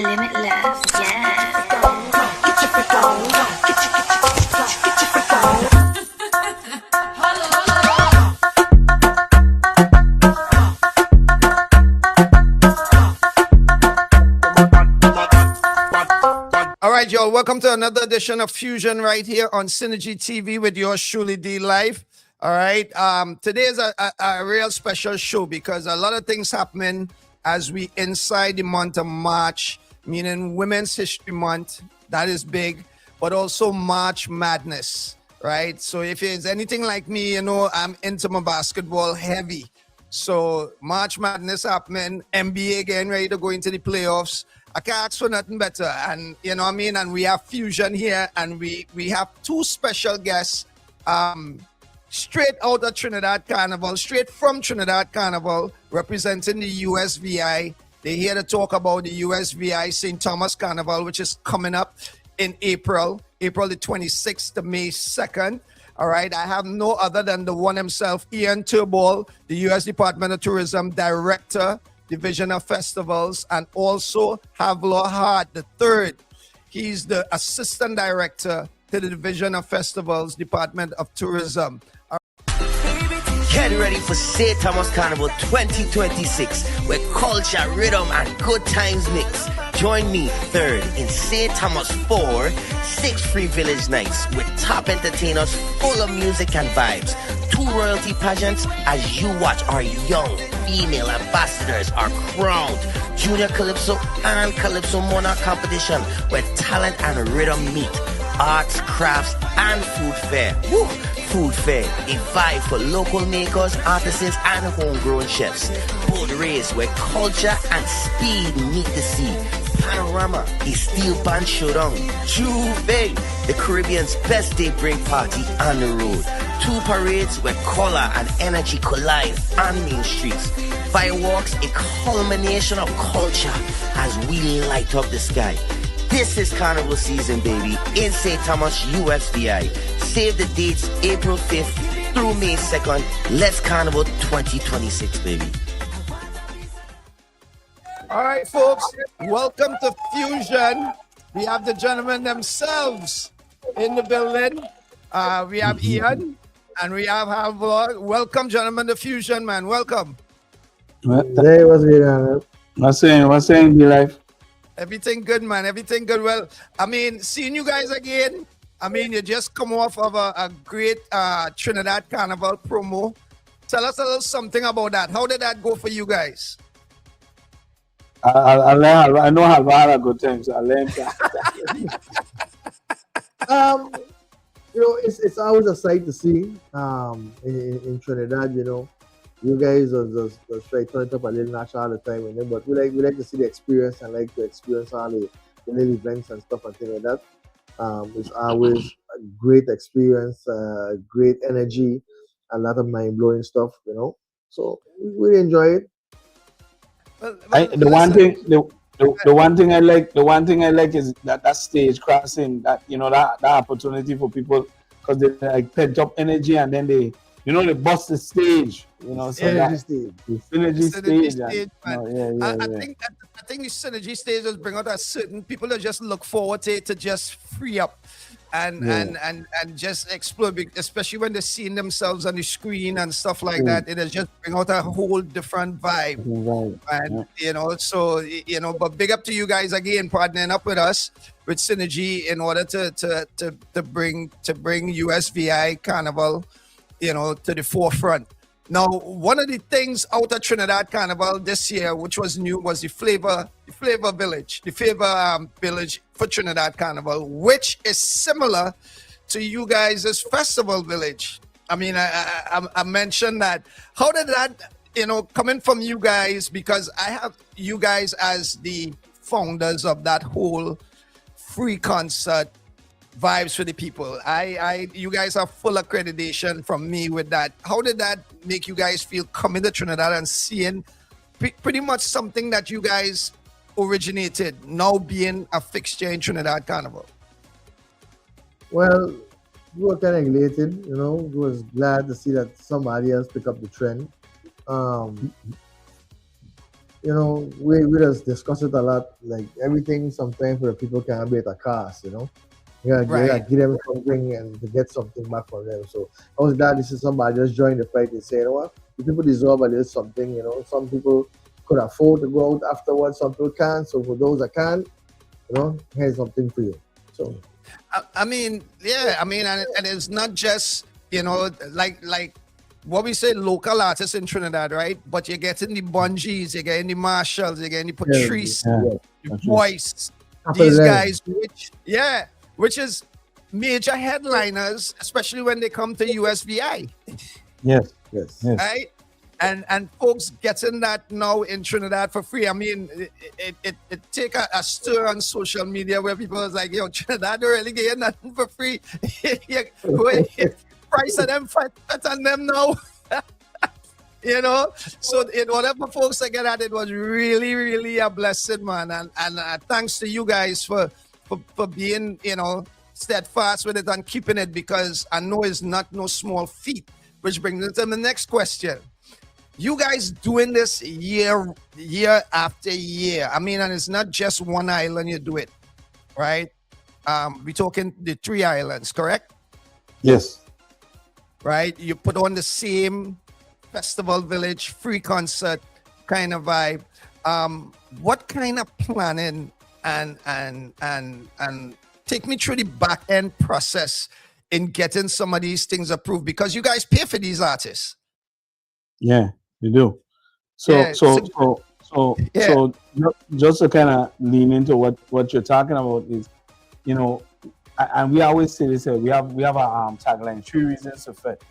Limitless, yes. All right, y'all. Welcome to another edition of Fusion right here on Synergy TV with yours truly, DLIFE. All right. Today is a real special show because a lot of things happening as we inside the month of March, meaning Women's History Month. That is big, but also March Madness, right? So if it's anything like me, you know, I'm into my basketball heavy. So March Madness happening, NBA getting ready to go into the playoffs. I can't ask for nothing better. And you know what I mean? And we have Fusion here, and we have two special guests straight out of Trinidad Carnival, straight from Trinidad Carnival, representing the USVI. They're here to talk about the USVI St. Thomas Carnival, which is coming up in April the 26th to May 2nd. All right, I have no other than the one himself, Turnbull, the U.S. Department of Tourism Director, Division of Festivals, and also Halvor Hart the third. He's the Assistant Director to the Division of Festivals, Department of Tourism. Get ready for St. Thomas Carnival 2026, where culture, rhythm, and good times mix. Join me third in St. Thomas 4, 6 free village nights with top entertainers full of music and vibes. 2 royalty pageants as you watch our young female ambassadors are crowned. Junior Calypso and Calypso Monarch competition where talent and rhythm meet. Arts, crafts, and food fair. Woo! Food fair, a vibe for local makers, artisans, and homegrown chefs. Boat race where culture and speed meet the sea. Panorama, a steel band showdown. Juve, the Caribbean's best day break party on the road. 2 parades where color and energy collide on main streets. Fireworks, a culmination of culture as we light up the sky. This is Carnival season, baby, in St. Thomas, USVI. Save the dates, April 5th through May 2nd. Let's Carnival 2026, baby. All right, folks, welcome to Fusion. We have the gentlemen themselves in the building. We have Ian and we have Halvor. Welcome, gentlemen, to Fusion, man. Welcome. Hey, what's going on? What's saying, DLIFE? Everything good, man. Everything good. Well, I mean, seeing you guys again. I mean, you just come off of a great Trinidad Carnival promo. Tell us a little something about that. How did that go for you guys? I know Halvor had a good time, so I learned that. You know, it's always a sight to see in Trinidad. You know, you guys are just trying to turn it up a little notch all the time, you know, but we like to see the experience and like to experience all the little events and stuff and things like that. It's always a great experience, great energy, a lot of mind-blowing stuff, you know. So we enjoy it. The one thing I like is that stage crossing, that you know, that opportunity for people, because they like pent up energy and then they bust the stage, you know. So Synergy stage. The synergy stage. I think the synergy stage just bring out a certain people that just look forward to it, to just free up and just explore, especially when they're seeing themselves on the screen and stuff like that. It just bring out a whole different vibe. And you know, so you know, but big up to you guys again, partnering up with us with Synergy in order to bring USVI Carnival, you know, to the forefront. Now, one of the things out of Trinidad Carnival this year, which was new, was the flavor village for Trinidad Carnival, which is similar to you guys' festival village. I mean, I mentioned that. How did that, you know, coming from you guys, because I have you guys as the founders of that whole free concert vibes for the people. You guys have full accreditation from me with that. How did that make you guys feel coming to Trinidad and seeing pretty much something that you guys originated now being a fixture in Trinidad Carnival? Well, we were kind of elated, you know. We was glad to see that somebody else pick up the trend. you know, we just discuss it a lot. Like everything, sometimes for the people can be at a cost, you know. You gotta Right. give them something and to get something back from them. So I was glad to see somebody just join the fight and say, you know what, the people deserve a little something. You know, some people could afford to go out afterwards, some people can't. So for those that can, you know, here's something for you. So I mean, yeah, I mean, and it's not just, you know, like what we say, local artists in Trinidad, right? But you're getting the Bungees, you're getting the Marshalls, you're getting the yeah, Patrice, Yeah. yeah. the That's it. Voice, After these them, guys, which is major headliners, especially when they come to USVI, Yes. yes. Yes. right? And folks getting that now in Trinidad for free. I mean, it take a stir on social media where people is like, yo, Trinidad don't really get nothing for free. Price of them fat on them now. You know, so in whatever folks that get at it was really, really a blessing, man. And thanks to you guys for being, you know, steadfast with it and keeping it, because I know it's not no small feat. Which brings us to the next question. You guys doing this year after year. I mean, and it's not just one island you do it, right? We're talking the 3 islands, correct? Yes. Right? You put on the same festival village, free concert kind of vibe. What kind of planning and take me through the back end process in getting some of these things approved, because you guys pay for these artists. Yeah, you do. Yeah, yeah. So just to kind of lean into what you're talking about is, you know, and we always say this. We have a tagline: 3 reasons to fit.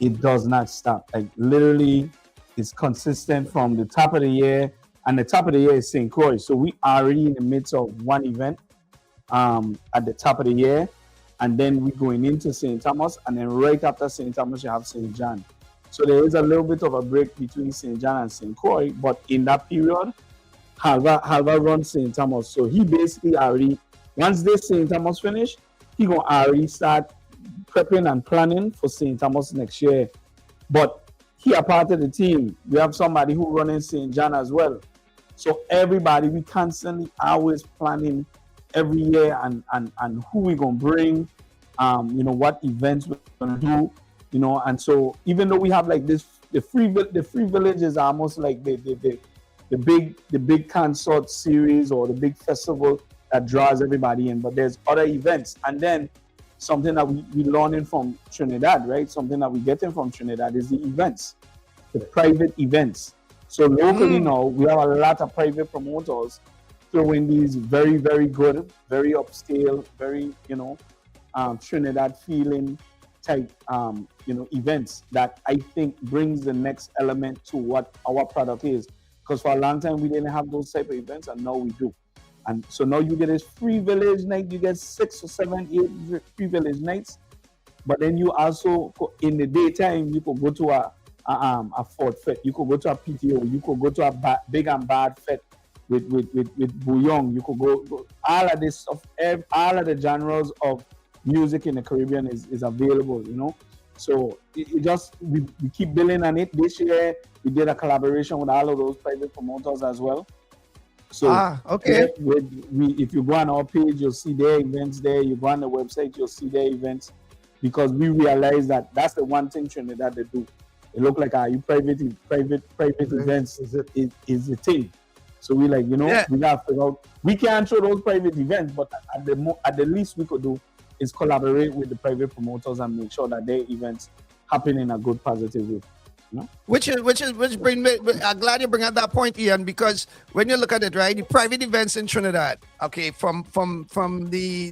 It does not stop. Like literally, it's consistent from the top of the year, and the top of the year is St. Croix. So we are already in the midst of one event at the top of the year, and then we're going into St. Thomas, and then right after St. Thomas, you have St. John. So there is a little bit of a break between St. John and St. Croix, but in that period, Halvor runs St. Thomas. So he basically already, once this St. Thomas finish, he gonna already start prepping and planning for St. Thomas next year. But he a part of the team. We have somebody who running St. John as well. So everybody, we constantly always planning every year and who we gonna bring, you know, what events we're gonna do, you know. And so even though we have like this, the free village is almost like the big concert series or the big festival that draws everybody in. But there's other events, and then something that we learning from Trinidad, right? Something that we getting from Trinidad is the events, the private events. So locally now, we have a lot of private promoters throwing these very, very good, very upscale, very, you know, Trinidad feeling type, you know, events that I think brings the next element to what our product is. Because for a long time, we didn't have those type of events, and now we do. And so now you get a free village night, you get 6 or 7, 8 free village nights. But then you also, in the daytime, you could go to a Fort Fete, you could go to a PTO, you could go to a big and bad fete with Bouillon, you could go all of this stuff, all of the genres of music in the Caribbean is available, you know. So it just, we keep building on it. This year, we did a collaboration with all of those private promoters as well. So okay. If you go on our page, you'll see their events there. You go on the website, you'll see their events, because we realize that that's the one thing Trinidad they do. It look like private events is the thing. So we like, you know, we got to figure out, we can't show those private events, but at the least we could do is collaborate with the private promoters and make sure that their events happen in a good, positive way. No? Which bring me, I'm glad you bring up that point, Ian, because when you look at it, right, the private events in Trinidad, okay, from the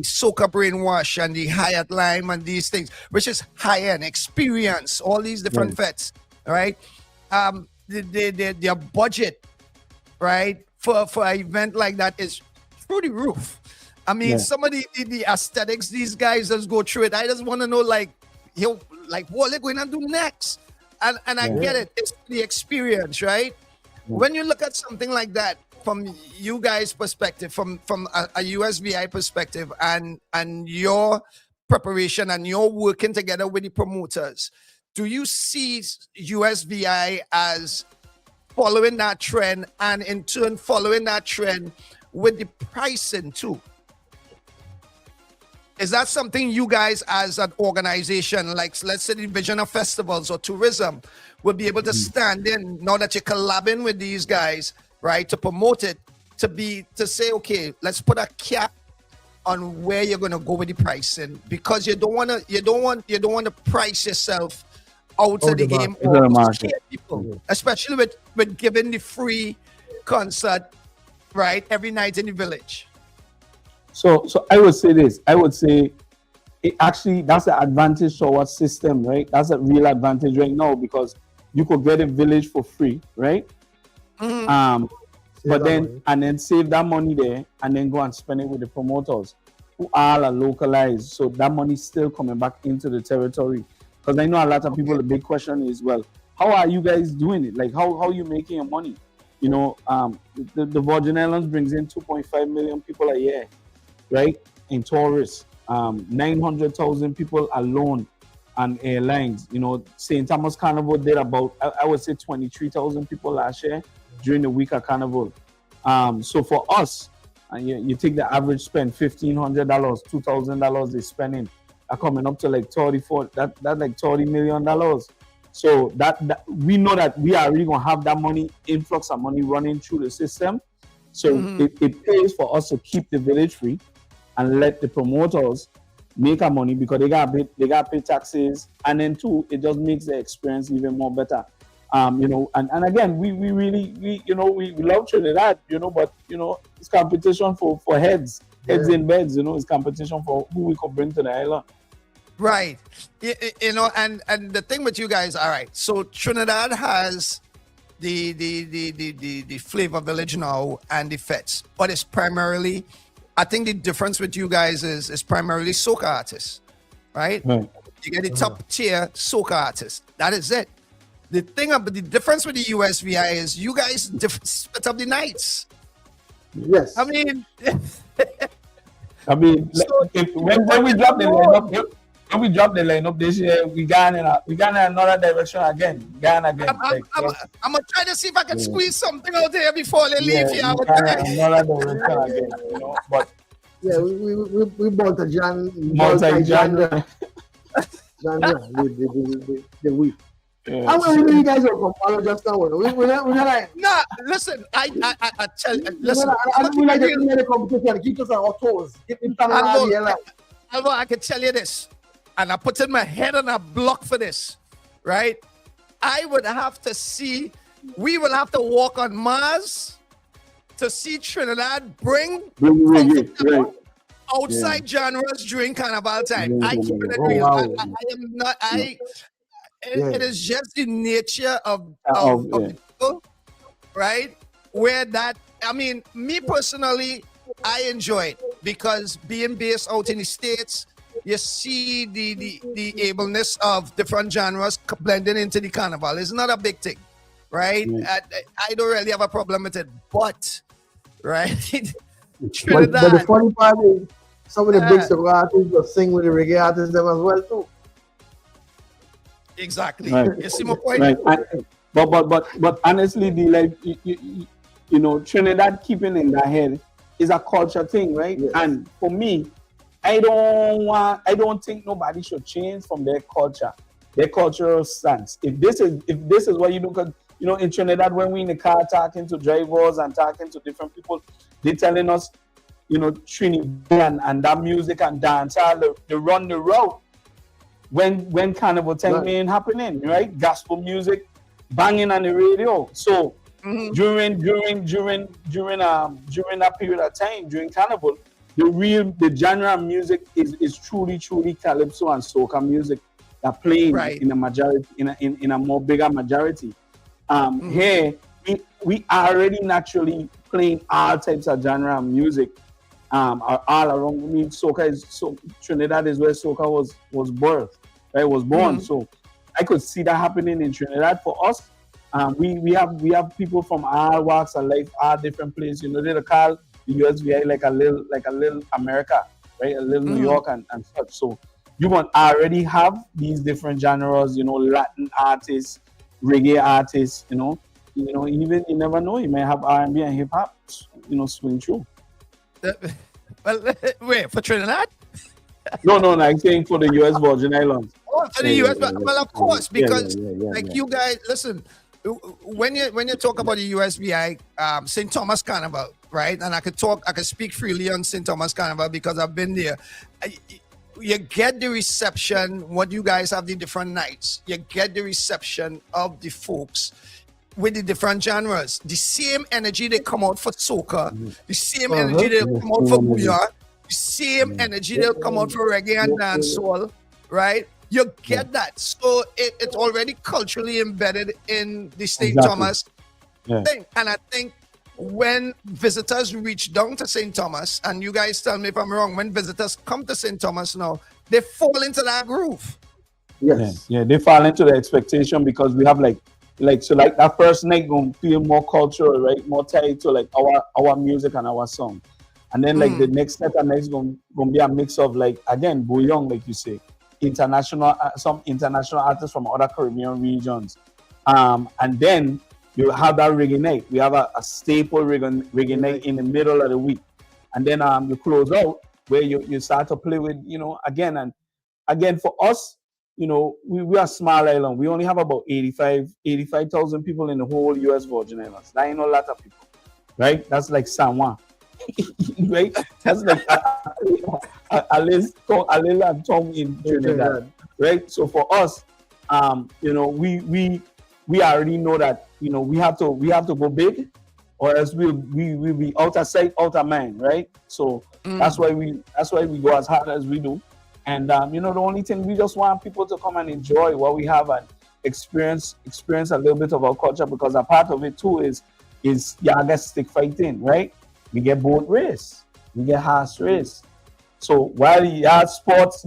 Soca Brainwash and the Hyatt Lime and these things, which is high end experience, all these different fetes, right? Their budget, right, for an event like that is through the roof. I mean, some of the aesthetics these guys just go through it. I just want to know, like, what they're going to do next. And I get it. It's the experience, right? When you look at something like that from you guys' perspective, from a USVI perspective, and your preparation and your working together with the promoters, do you see USVI as following that trend, and in turn following that trend with the pricing too. Is that something you guys as an organization, like let's say the Division of Festivals or Tourism, will be able to stand in now that you're collabing with these guys, right, to promote it, to say, okay, let's put a cap on where you're going to go with the pricing, because you don't want to price yourself out of the game or scare people, especially with giving the free concert, right, every night in the village. So I would say this. I would say it actually, that's the advantage to our system, right? That's a real advantage right now, because you could get a village for free, right? But then and then save that money there and then go and spend it with the promoters who all are localized. So that money's still coming back into the territory. Because I know a lot of people, the big question is, well, how are you guys doing it? Like, how are you making your money? You know, the Virgin Islands brings in 2.5 million people a year, right, in tourists. 900,000 people alone on airlines. You know, St. Thomas Carnival did about, I would say, 23,000 people last year during the week of Carnival. So for us, you take the average spend, $1,500, $2,000 they're spending, are coming up to like 34, that's like $30 million. So that we know that we are really gonna have that money, influx of money running through the system. So it pays for us to keep the village free and let the promoters make our money, because they gotta pay taxes, and then too, it just makes the experience even more better. You know, and again, we really you know, we love Trinidad, you know, but you know, it's competition for heads in beds, you know, it's competition for who we can bring to the island. Right. You know, and the thing with you guys, all right, so Trinidad has the Flavor Village now and the Fets, but it's primarily, I think the difference with you guys is primarily soca artists, right? You get the top tier soca artists. That is it. The difference with the USVI is you guys split up the nights. Yes. I mean, so, when we drop the lineup, when we drop the lineup this year, we got in another direction again. I'm gonna try to see if I can squeeze something out there before they leave here. Another direction again, you know. But yeah, we bought a multi-genre. The week. How many you guys are from Palo just now? We're not like. Nah, listen, I tell you, listen. We like the competition. Keep us on our toes. Halvor, I can tell you this, and I put in my head on a block for this, right? We will have to walk on Mars to see Trinidad bring outside genres during Carnival time. I keep it real. I am not. It is just the nature of the people, right? Where that, I mean, me personally, I enjoy it, because being based out in the States, you see the ableness of different genres blending into the Carnival. It's not a big thing, right? I don't really have a problem with it, but, right? Trinidad. But the funny part is, some of the big soca artists will sing with the reggae artists them as well too. Exactly. Right. You see my point? Right. But honestly, you know, Trinidad keeping in their head is a culture thing, right? Yes. And for me, I don't think nobody should change from their culture, their cultural stance. If this is what you do, because you know, in Trinidad, when we in the car talking to drivers and talking to different people, they telling us, you know, Trinidad and that music and dance, they run the route. When Carnival time ain't happening, right? Gospel music banging on the radio. So during that period of time, during Carnival, the genre of music is truly calypso and soca music that playing in a majority, in a more bigger majority. Here we are already naturally playing all types of genre of music. All around. I mean, Trinidad is where soca was birthed. Right, was born. So I could see that happening in Trinidad. For us, we have people from all walks of life, all different places. You know, they call the USVI like a little America, right? A little New York and such. So you want already have these different genres, you know, Latin artists, reggae artists, you know, you know, even you never know, you may have R&B and hip hop, you know, swing through. Well, wait, for Trinidad? No, I'm saying for the U.S. Virgin Islands. Oh, for the U.S. Well, of course, because you guys, listen, when you talk about the USVI St. Thomas Carnival, right? And I could speak freely on St. Thomas Carnival because I've been there. You get the reception, what you guys have the different nights. You get the reception of the folks with the different genres. The same energy they come out for soca, the same energy they come out for booyah, the same energy they'll come out for reggae and dancehall, right? You get that. So it's already culturally embedded in the St. Thomas thing. And I think when visitors reach down to St. Thomas, and you guys tell me if I'm wrong, when visitors come to St. Thomas now, they fall into that groove. Yes. Yeah, they fall into the expectation because we have like that first night gonna feel more cultural, right? More tied to like our music and our song. And then like the next set and next gonna be a mix of like, again, bouillon, like you say, some international artists from other Caribbean regions. And then you have that reggae night. We have a staple reggae night in the middle of the week. And then you close out where you start to play with, you know, again for us, you know, we are a small island. We only have about 85,000 people in the whole U.S. Virgin Islands. That ain't a lot of people, right? That's like San Juan, right? That's like a little town in Trinidad, right? So for us, you know, we already know that, you know, we have to go big, or else we'll be out of sight, out of mind, right? So that's why we go as hard as we do. And you know, the only thing, we just want people to come and enjoy what we have and experience a little bit of our culture, because a part of it too is Yaga stick fighting, right? We get boat race, we get horse race. So while your sports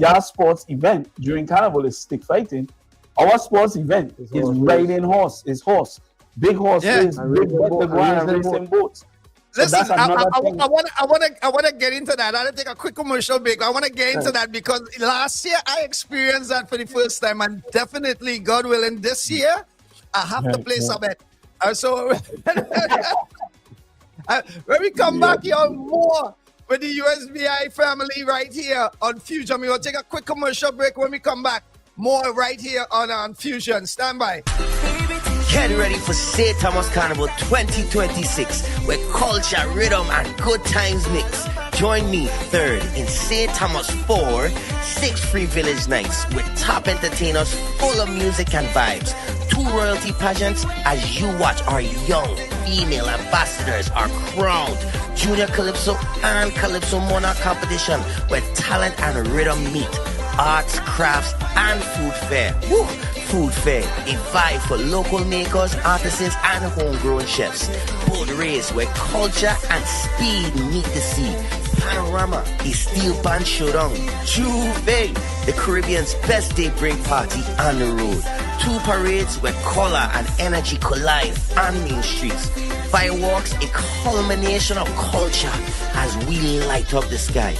event during Carnival is stick fighting, our sports event is riding horse, big horse race, big boat, racing boats. So listen, I want to get into that. I'll take a quick commercial break. I want to get into that because last year I experienced that for the first time, and definitely, God willing, this year I have to play some bet. So when we come back here more with the USVI family right here on Fusion, we will take a quick commercial break. When we come back, more right here on Fusion. Stand by. Get ready for St. Thomas Carnival 2026, where culture, rhythm, and good times mix. Join me 3rd in St. Thomas 4, 6 free village nights with top entertainers full of music and vibes. 2 royalty pageants as you watch our young female ambassadors are crowned. Junior Calypso and Calypso Monarch competition where talent and rhythm meet. Arts, crafts, and food fair. Woo! Food fair, a vibe for local makers, artisans, and homegrown chefs. Boat race where culture and speed meet the sea. Panorama, a steel band showdown. Juve, the Caribbean's best day break party on the road. 2 parades where color and energy collide on main streets. Fireworks, a culmination of culture as we light up the sky.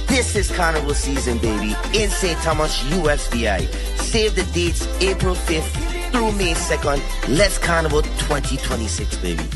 This is Carnival season, baby, in St. Thomas, USVI. Save the dates, April 5th through May 2nd. Let's Carnival 2026, baby.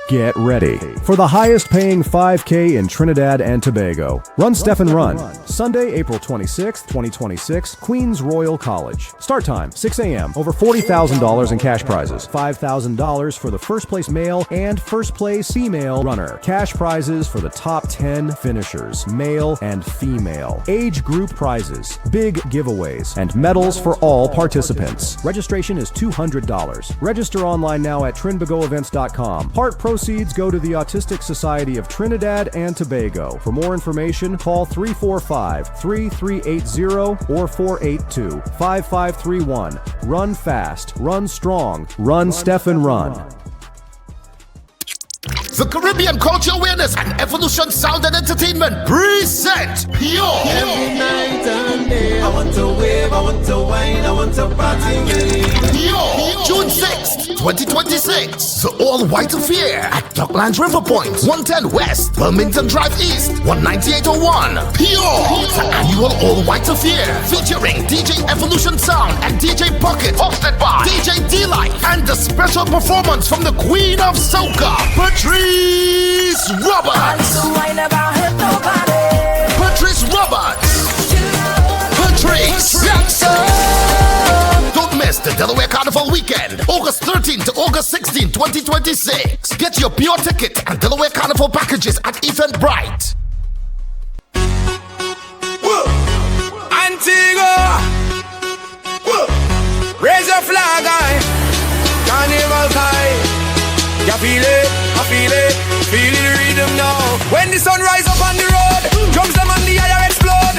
Get ready for the highest paying 5K in Trinidad and Tobago. Run, Steph, and Run. Sunday, April 26th, 2026, Queens Royal College. Start time, 6 a.m. Over $40,000 in cash prizes. $5,000 for the first place male and first place female runner. Cash prizes for the top 10 finishers, male and female. Age group prizes, big giveaways, and medals for all participants. Registration is $200. Register online now at trinbagoevents.com. Part proceeds go to the Autistic Society of Trinidad and Tobago. For more information, call 345-3380 or 482-5531. Run fast, run strong, run Steph and Run. The Caribbean Culture Awareness and Evolution Sound and Entertainment present Pure. Every night and day, I want to wave, I want to wine, I want to party with you. Pure. June 6th 2026. The all-white affair at Docklands River Point, 110 West, Wilmington Drive East, 19801. Pure. The annual all-white affair featuring DJ Evolution Sound and DJ Bucket, hosted by DJ DLIFE, and the special performance from the Queen of Soca, Patrice Roberts. Patrice Roberts. Patrice. Don't miss the Delaware Carnival weekend, August 13th to August 16th, 2026. Get your pure ticket and Delaware Carnival packages at Eventbrite. Antigua, raise your flag, Carnival time. You feel it, I feel it, feel the rhythm now. When the sun rise up on the road, drums them on the air explode.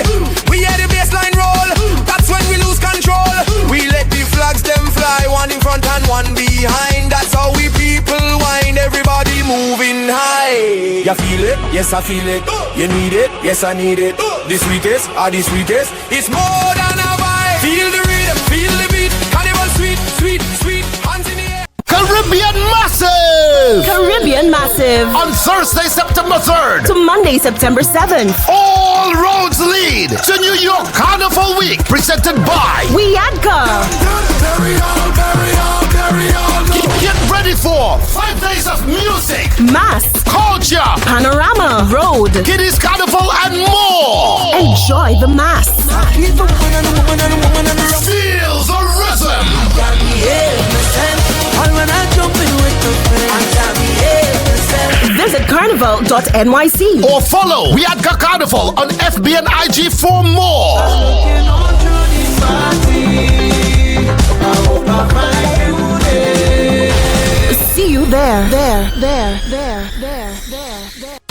We hear the bassline roll, that's when we lose control. We let the flags them fly, one in front and one behind. That's how we people wind, everybody moving high. You feel it? Yes I feel it. You need it? Yes I need it. The sweetest, the sweetest. It's more than a vibe. Feel the rhythm, feel the beat. Carnival sweet, sweet, sweet. Hands in the air. Caribbean Massive! Caribbean Massive. On Thursday, September 3rd. To Monday, September 7th. All roads lead to New York Carnival Week, presented by Wiadka. Get ready for 5 days of music, Mass. culture, Panorama. Road. Kiddies Carnival, and more. Enjoy the mass. Feel the rhythm. Visit carnival.nyc. Or follow Wiadka Carnival on FB and IG for more. See you there.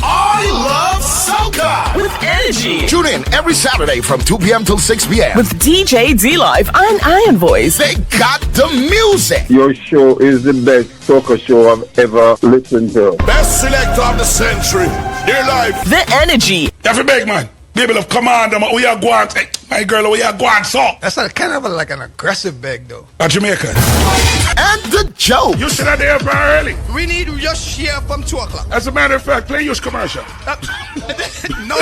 I love soca With energy. Tune in every Saturday from 2 p.m. till 6 p.m. With DJ DLIFE and Iron Voice. They got the music. Your show is the best soca show I've ever listened to. Best selector of the century. Dear life. The energy. You have to beg, man. People of command, we are going. Hey, my girl, we are going so. That's kind of like an aggressive beg, though. At Jamaica. And the joke. You should have there very early. We need to just share from 2 o'clock. As a matter of fact, play your commercial. No,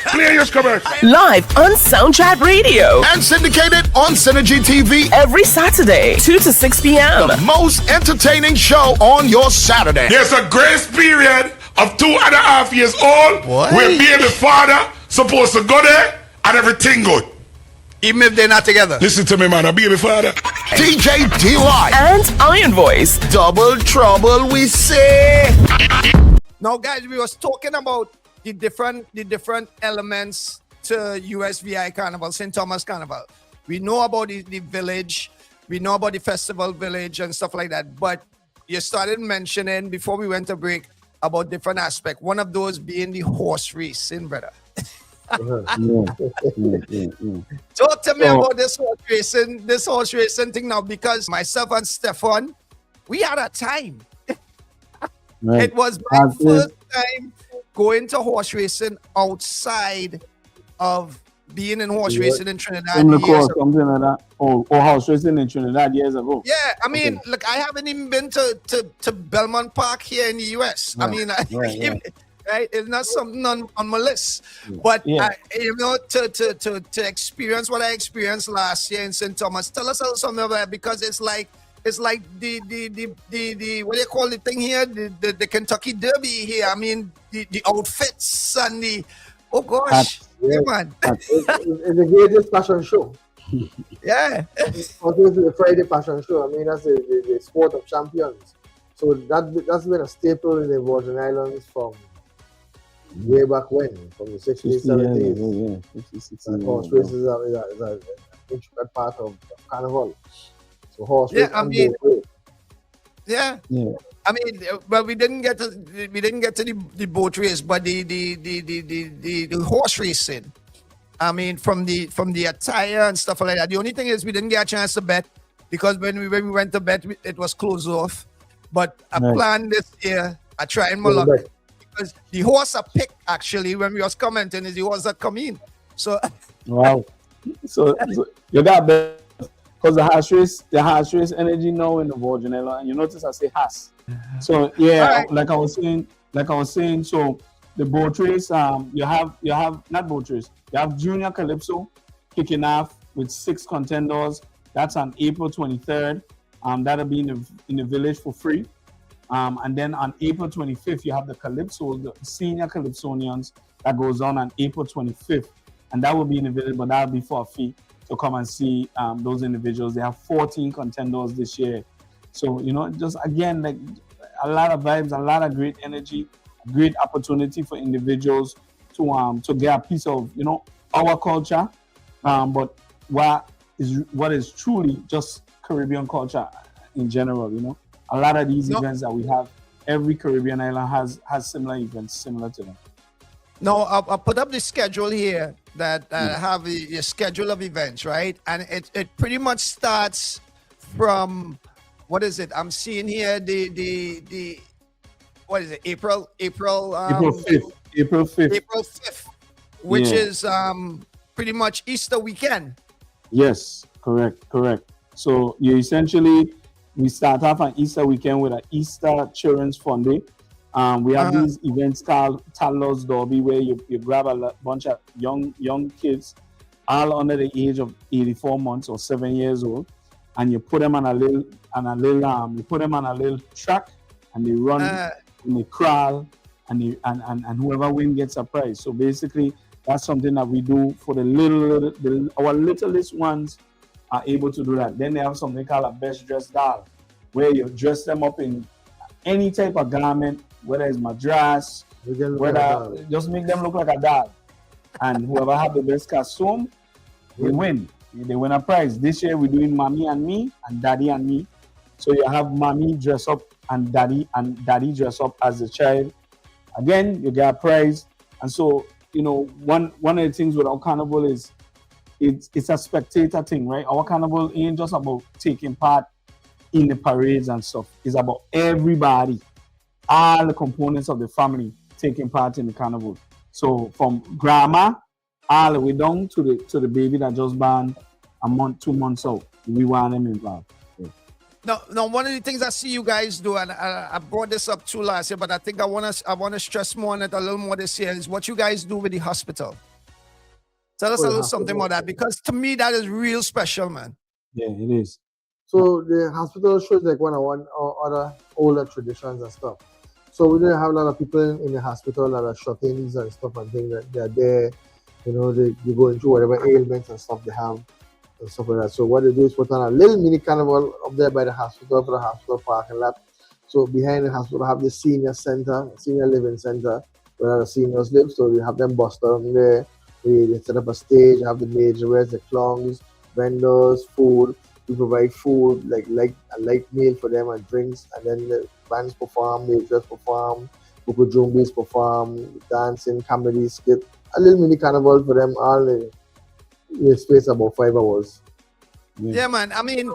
Play your commercial. Live on Soundchat Radio. And syndicated on Synergy TV. Every Saturday, 2 to 6 p.m. The most entertaining show on your Saturday. There's a grace period of 2.5 years old. What? Where being the father supposed to go there and everything good. even if they're not together. Listen to me, man. A baby father. DJ DLIFE and Iron Voice. Double trouble, we say. Now, guys, we was talking about the different elements to USVI Carnival, St. Thomas Carnival. We know about the village. We know about the festival village and stuff like that. But you started mentioning before we went to break about different aspects. One of those being the horse racing, brother. Talk to me about this horse racing thing now, because myself and Stefan, we had a time. Right. It was my first time going to horse racing outside of being in horse racing in Trinidad. Something like that. Or horse racing in Trinidad years ago. Yeah, I mean, look, I haven't even been to Belmont Park here in the US. Right. I mean, right? It's not something on my list. But to experience what I experienced last year in St. Thomas, tell us something about that, because it's like the what do you call the thing here? The Kentucky Derby here. I mean, the outfits and the man. It's the greatest fashion show. Yeah. It's the Friday fashion show. I mean, that's the sport of champions. So that's been a staple in the Virgin Islands from way back when, from the 60s, 70s. And horse races is an intricate part of Carnival. So horse race. I mean, I mean, well, we didn't get to the boat race, but the horse racing. I mean, from the attire and stuff like that. The only thing is we didn't get a chance to bet, because when we went to bet, it was closed off. But I planned this year. I tried my luck, because the horse I picked actually when we was commenting is the horse that come in. So wow. So you got bet. because the hash race energy now in the Virginella, and you notice I say has. So yeah, right. like I was saying, so the boat race, you have not boat race, you have Junior Calypso kicking off with 6 contenders. That's on April 23rd. That'll be in the village for free. And then on April 25th, you have the Calypso, the senior Calypsonians that goes on April 25th. And that will be in the village, but that'll be for a fee to come and see those individuals. They have 14 contenders this year. So, just again, like a lot of vibes, a lot of great energy, great opportunity for individuals to get a piece of, our culture. But what is truly just Caribbean culture in general, A lot of these events that we have, every Caribbean island has similar events similar to them. No, I'll put up the schedule here that have a schedule of events, right? And it pretty much starts from, what is it? I'm seeing here the what is it? April 5th. April 5th, which is pretty much Easter weekend. Yes, correct. So we start off on Easter weekend with an Easter Children's Fun Day. We have these events called Toddlers Derby, where you grab a bunch of young kids, all under the age of 84 months or 7 years old, and you put them on a little track, and they run and they crawl, and whoever wins gets a prize. So basically, that's something that we do for our littlest ones are able to do that. Then they have something called a best dressed doll, where you dress them up in any type of garment, whether it's madras, whether just make them look like a doll. And whoever have the best costume, they win. They win a prize. This year we're doing Mommy and Me and Daddy and Me. So you have Mommy dress up and Daddy dress up as a child. Again, you get a prize. And so, one of the things with our carnival is it's a spectator thing, right? Our carnival ain't just about taking part in the parades and stuff. It's about everybody, all the components of the family taking part in the carnival. So from grandma all the way down to the baby that just born a month, 2 months out, we want them involved. No, one of the things I see you guys do, and I brought this up too last year, but I think I want to stress more on it a little more this year, is what you guys do with the hospital. Tell us a little something about that, because to me that is real special, man. Yeah, it is. So the hospital shows like one other older traditions and stuff. So we don't have a lot of people in the hospital that are shut-ins and stuff and things that they're there. They go into whatever ailments and stuff they have and stuff like that. So what they do is put on a little mini carnival up there by the hospital for the hospital parking lot. So behind the hospital have the senior living center where the seniors live. So we have them bust down there. We set up a stage, have the majorettes, the clowns, vendors, food. We provide food, like a light meal for them and drinks, and then the bands perform, they just perform, Buku Jumbies perform, dancing, comedy, skit, a little mini carnival for them all in a space about 5 hours. Yeah, man. I mean,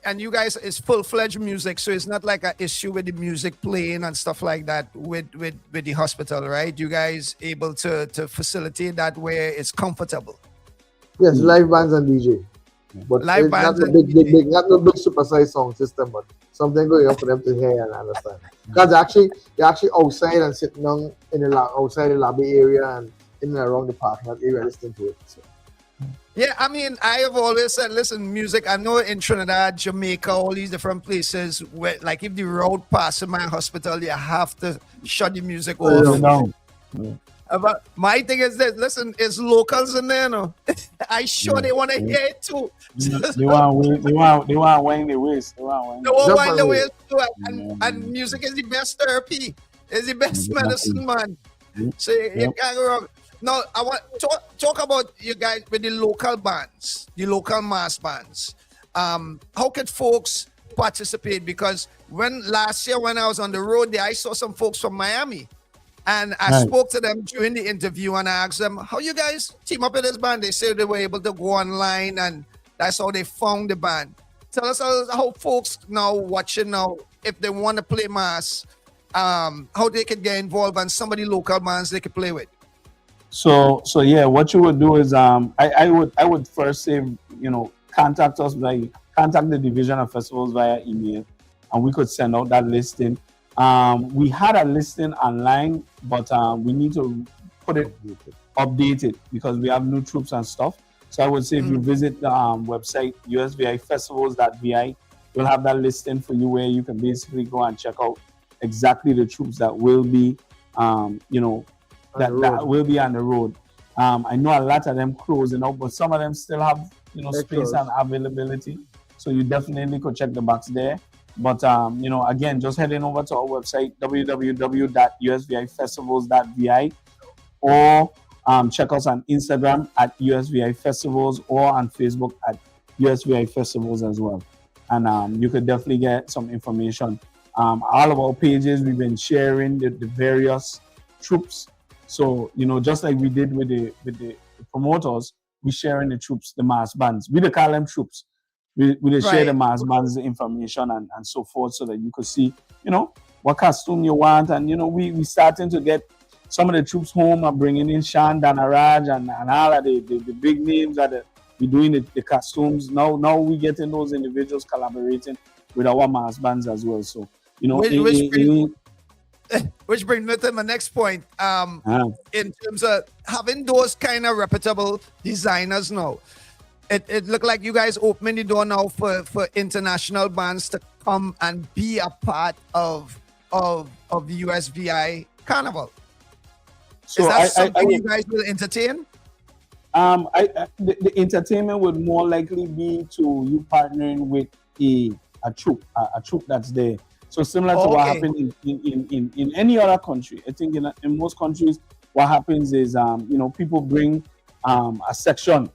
and you guys, it's full-fledged music, so it's not like an issue with the music playing and stuff like that with the hospital, right? You guys able to facilitate that where it's comfortable. Yes, live bands and DJ. But live bands not the big supersized sound system, but something going on for them to hear and understand. Because they're actually outside and sitting down outside the lobby area and in and around the parking lot area listening to it. So. Yeah, I mean, I have always said, listen, music, I know in Trinidad, Jamaica, all these different places, where, like, if the road passes my hospital, you have to shut the music off. But my thing is this, listen, it's locals in there, no? I sure they want to hear it too. They want wine the waist. They want wine the waist too. And music is the best therapy. It's the best medicine, man. So you can't go wrong. Now, I want to talk about you guys with the local bands, the local mass bands. How could folks participate? Because last year when I was on the road there, I saw some folks from Miami. And I spoke to them during the interview and I asked them, how you guys team up with this band? They said they were able to go online and that's how they found the band. Tell us how folks now watching now, if they want to play mass, how they can get involved and some of the local bands they can play with. So yeah, what you would do is I would first say, contact the Division of Festivals via email, and we could send out that listing. We had a listing online, but we need to update it because we have new troops and stuff. So I would say if you visit the website USVI Festivals.vi, we'll have that listing for you where you can basically go and check out exactly the troops that will be, that will be on the road. I know a lot of them closing out, but some of them still have, space and availability. So you definitely could check the box there. But, again, just heading over to our website, www.usvifestivals.vi, or check us on Instagram at USVI Festivals or on Facebook at USVI Festivals as well. And you could definitely get some information. All of our pages, we've been sharing the various troops. So, just like we did with the promoters, we sharing the troops, the mass bands. We call them troops. We share the mass bands, the information and so forth, so that you could see, what costume you want. And, we starting to get some of the troops home are bringing in Shan, Danaraj, and all of the big names that we're doing the costumes. Now we getting those individuals collaborating with our mass bands as well. So, which brings me to my next point. In terms of having those kind of reputable designers now, it looked like you guys opening the door now for international bands to come and be a part of the USVI Carnival. So is that something you guys will entertain? The entertainment would more likely be to you partnering with a troupe that's there. So similar to what happened in any other country. I think in most countries, what happens is people bring a section,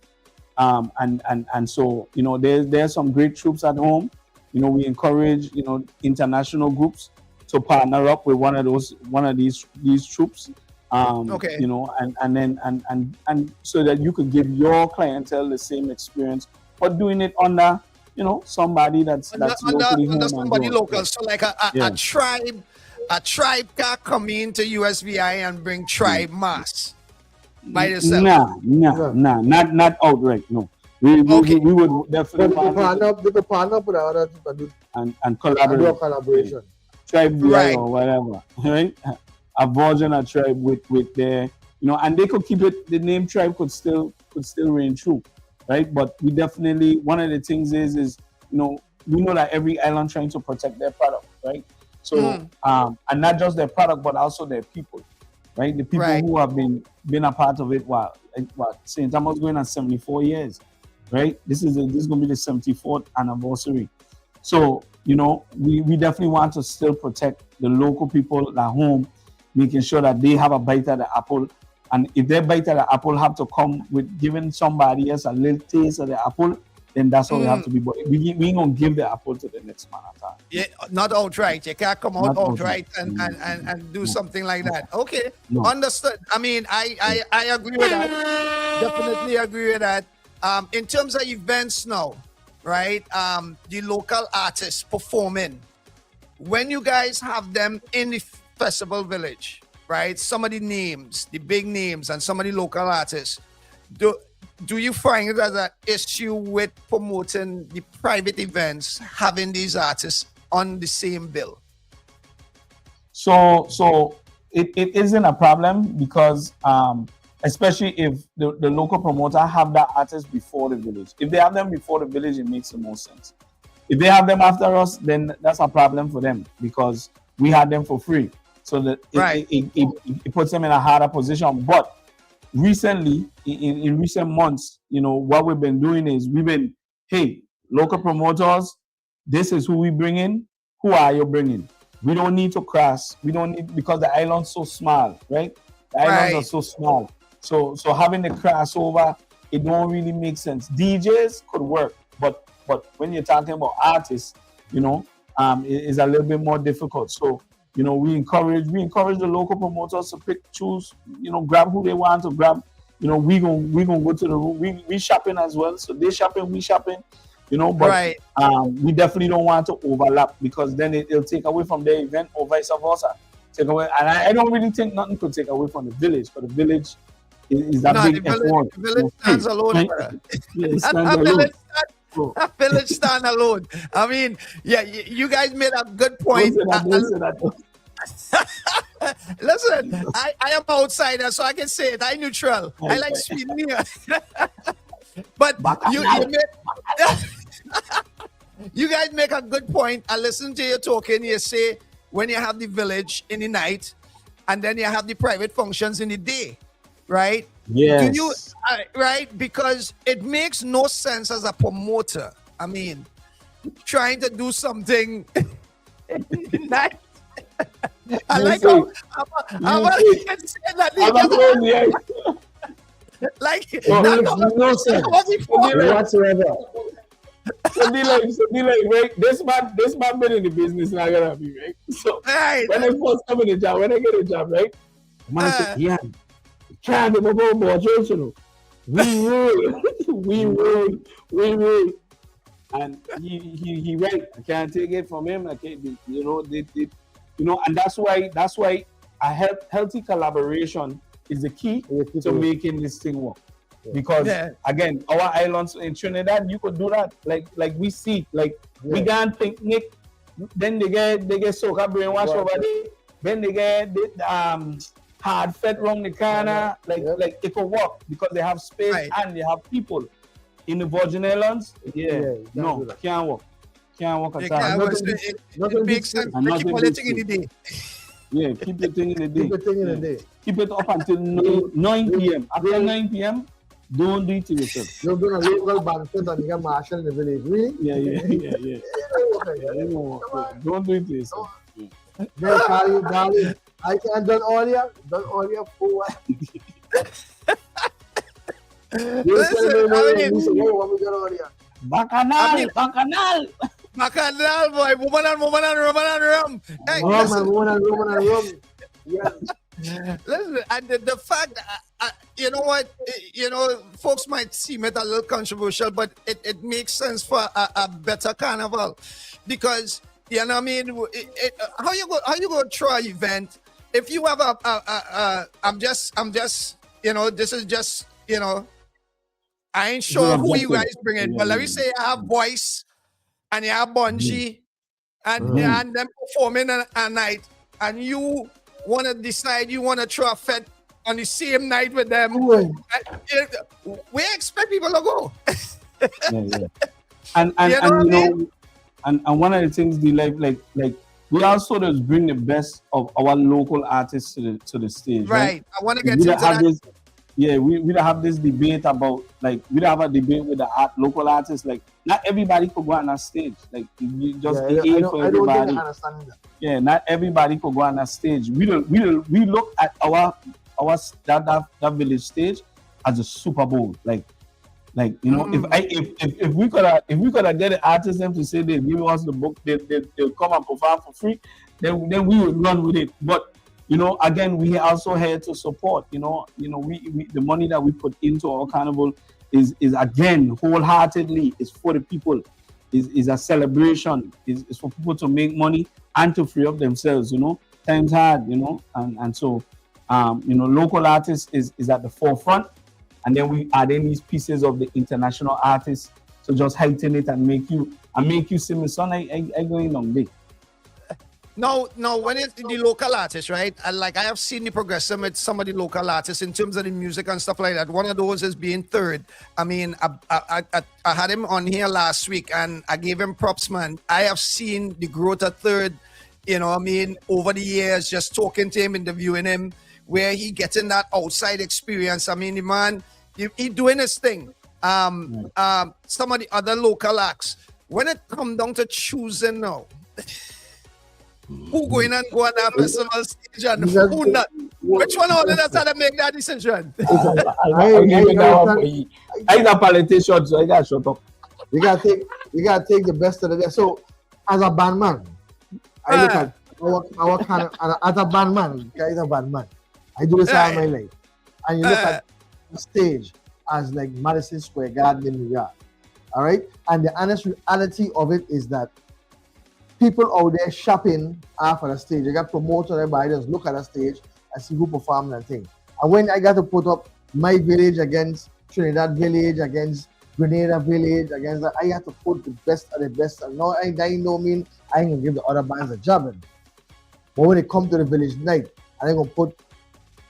and so there's some great troops at home. We encourage international groups to partner up with one of these troops. And so that you could give your clientele the same experience, but doing it under somebody that's locally under somebody local. So like a tribe can come into USVI and bring tribe mass by themselves. Nah, not outright. No, we would definitely partner up with others and collaborate. Collaboration. Tribe VI or whatever, right? A version of tribe with their, and they could keep it. The name tribe could still reign true, right? But we definitely, one of the things is we know that every island trying to protect their product, right? So and not just their product, but also their people, right? The people who have been a part of it while St. Thomas going on 74 years, right? This is going to be the 74th anniversary. So we definitely want to still protect the local people at home, making sure that they have a bite of the apple. And if their bite of the apple have to come with giving somebody else a little taste of the apple, then that's how we have to be. But we ain't going to give the apple to the next man at all. Yeah, not outright. You can't come out outright and do something like that. Okay, understood. I mean, I agree with that. Definitely agree with that. In terms of events now, right? The local artists performing. When you guys have them in the festival village, right? Some of the names, the big names, and some of the local artists. Do you find it as an issue with promoting the private events, having these artists on the same bill? So it isn't a problem because especially if the local promoter have that artist before the village. If they have them before the village, it makes the most sense. If they have them after us, then that's a problem for them because we had them for free. So that it puts them in a harder position. But recently, in recent months, what we've been doing is hey, local promoters, this is who we bring in. Who are you bringing? We don't need to cross. We don't need, because the island's so small, right? The islands are so small. So having the crossover, it don't really make sense. DJs could work, but when you're talking about artists, it is a little bit more difficult. So we encourage the local promoters to choose, grab who they want to grab. We gonna go to the room. We shopping as well, so they shopping, we shopping. But we definitely don't want to overlap because then it'll take away from the event or vice versa. Take away, and I don't really think nothing could take away from the village, but the village is that big effort. The village stands alone. a village stand alone. I mean, yeah, you guys made a good point. Listen, I am outsider, so I can say it. I neutral. I like sweet near. But you guys make a good point. I listen to you talking. You say when you have the village in the night, and then you have the private functions in the day, right? Yes. Do you right? Because it makes no sense as a promoter. I mean, trying to do something in the night. I like how you can say that. Like no sense whatsoever. So right? This man been in the business and I gotta be right. So when I first come in the job, when I get a job, right? Man said, yeah, can't be my boss, you know. We rule. And he right. I can't take it from him. I can't, and that's why a healthy collaboration is the key to making this thing work. Because again, our islands in Trinidad, you could do that. Like we see, we go and picnic, then they get soca brainwash over there, then they get hard fed around the corner, like it could work because they have space and they have people. In the Virgin Islands, can't work. Can't work at all. It makes sense. Keep politics in the day. Yeah, keep the thing in the day. Keep it up until 9 p.m. After 9 p.m., don't do it to yourself. You're doing a local banquet and you get marshal in the village, really? Yeah. Don't do it to yourself. Darling, I can't done all your for Bacchanal, boy, woman and rum. Hey, woman and rum. Yeah. Listen, and the fact, you know what, folks might seem it a little controversial, but it makes sense for a better carnival, because you know what I mean. How you go through an event if you have I'm just this is just I ain't sure who you guys bring in, but let me say I have Voice and you have Bungie and them performing a night, and you want to decide you want to throw a fete on the same night with them. We expect people to go. And one of the things they like we also just bring the best of our local artists to the stage. Right. I want to get into that. We don't have this debate about we don't have a debate with the local artists. Like not everybody could go on that stage. Like you just aim for everybody. I understand that. Yeah, not everybody could go on that stage. We look at our that village stage as a Super Bowl. If we could have get the artists them to say they give us the book, they'll come and perform for free, then we would run with it. But again, we are also here to support. We the money that we put into our carnival is again wholeheartedly is for the people. Is a celebration. Is for people to make money and to free up themselves. Times hard. And so local artists is at the forefront, and then we add in these pieces of the international artists to just heighten it and make you see my son. I going on big. No, when it's the local artists, right? I have seen the progression with some of the local artists in terms of the music and stuff like that. One of those is being Third. I mean, I had him on here last week and I gave him props, man. I have seen the growth of Third, over the years, just talking to him, interviewing him, where he getting that outside experience. I mean, the man, he doing his thing. Some of the other local acts, when it come down to choosing now, who going and go on that festival stage and who not? Which one of us had to make that decision? I'm a politician, so I got to shut up. You gotta take the best of the day. So, as a bandman, I look at our kind of, as a bandman, I do this all my life. And you look at the stage as like Madison Square Garden in New York. All right? And the honest reality of it is that people out there shopping after the stage. You got promoters, everybody just look at the stage and see who performed and thing. And when I got to put up my village against Trinidad Village, against Grenada Village against that. I had to put the best of the best. And no, I know mean I ain't gonna give the other bands a job. But when it come to the village night, I ain't gonna put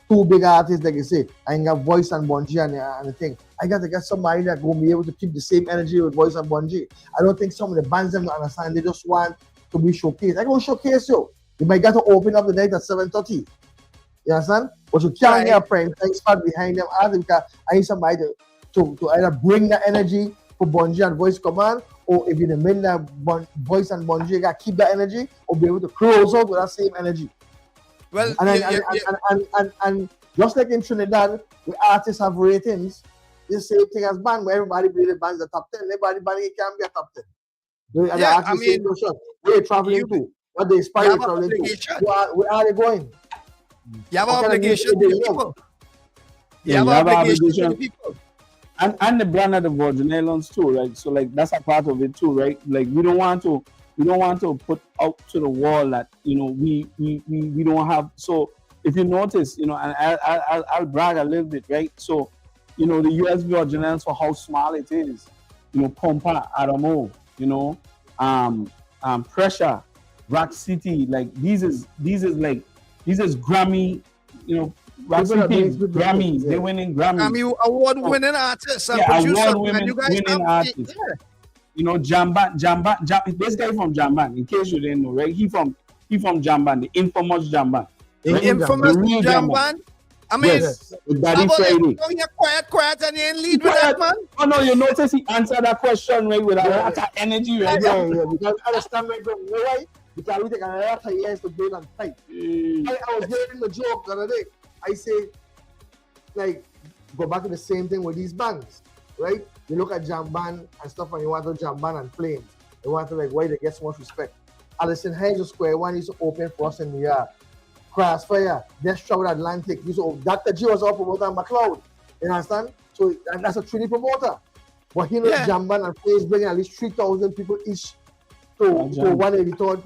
two big artists, like you say. I ain't got Voice and Bungie and the thing. I got to get somebody that gonna be able to keep the same energy with Voice and Bungie. I don't think some of the bands them don't understand. They just want to be showcased. I gonna showcase you. You might get to open up the night at 7:30. You understand? But you can't get a prime time spot behind them. Because I need somebody to either bring the energy for Bungie and Voice Command, or if you're in the middle of Voice and Bungie, you gotta keep that energy or be able to close out with that same energy. Well, and just like in Trinidad, the artists have ratings. The same thing as band, where everybody believe the band's the top 10. Everybody believe it can't be a top 10. I mean, where you traveling to? What they inspire you traveling to? Where are they going? You have an obligation to people. You have an obligation to people. And the brand of the Virgin Islands too, right? So like that's a part of it too, right? Like we don't want to put out to the wall that we don't have. So if you notice, and I'll brag a little bit, right? So the USVI Virgin Islands, for how small it is, Pompa, Adamo, Pressure, Rock City, like these is Grammy, Grammys, they're winning Grammys. Grammy award-winning artists and producers. Award-winning artists. Jamban, this guy from Jamban, in case you didn't know, right? He from Jamban, the infamous Jamban. The infamous Jamban? I mean, yes, with Daddy Friday. You're quiet and you ain't lead with that, man. Oh no, you notice he answered that question, right, with a lot of energy, right? Yeah, because I understand, right, bro. You know why? Because we take a lot of years to build and fight. I was hearing the joke the other day. I say, like, go back to the same thing with these bands, right? You look at Jamban and stuff, and you want to Jamban and Flames. You want to, like, why they get so much respect. Allison Hayes Square One used to open for us in New York. Crossfire, Death Travel Atlantic. Dr. G was our promoter on McLeod. You understand? So that's a Trinity promoter. But he knows Jamban and Flames bringing at least 3,000 people each to 183rd.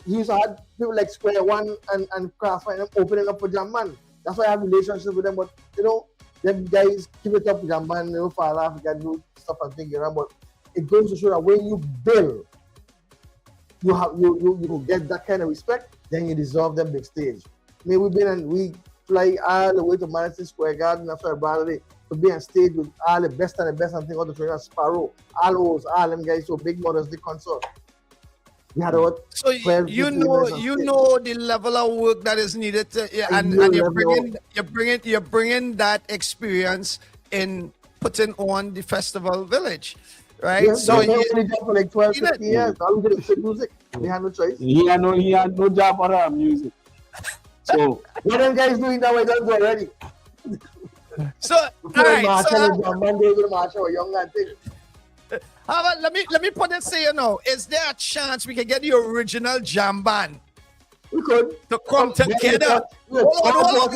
He used to have people like Square One and Crossfire opening up for Jamban. That's why I have relationships with them, but them guys keep it up with Jamban, fall off, you can do stuff and things around. But it goes to show that when you build, you get that kind of respect, then you deserve them big stage. I mean, we fly all the way to Madison Square Garden after a Bradley to be on stage with all the best and all the trainers, Sparrow, all them guys, so Big Mother's Day concert. We had about so you know the level of work that is needed to, and you're bringing that experience in putting on the festival village, right? Yeah, so he only job for like 12, 15 years. All we did was music. We had no choice. He had no job for our music. So what them guys doing that way? Don't do already. So all right, let me put it say, is there a chance we can get the original jam band? We could. To come together. Hold on.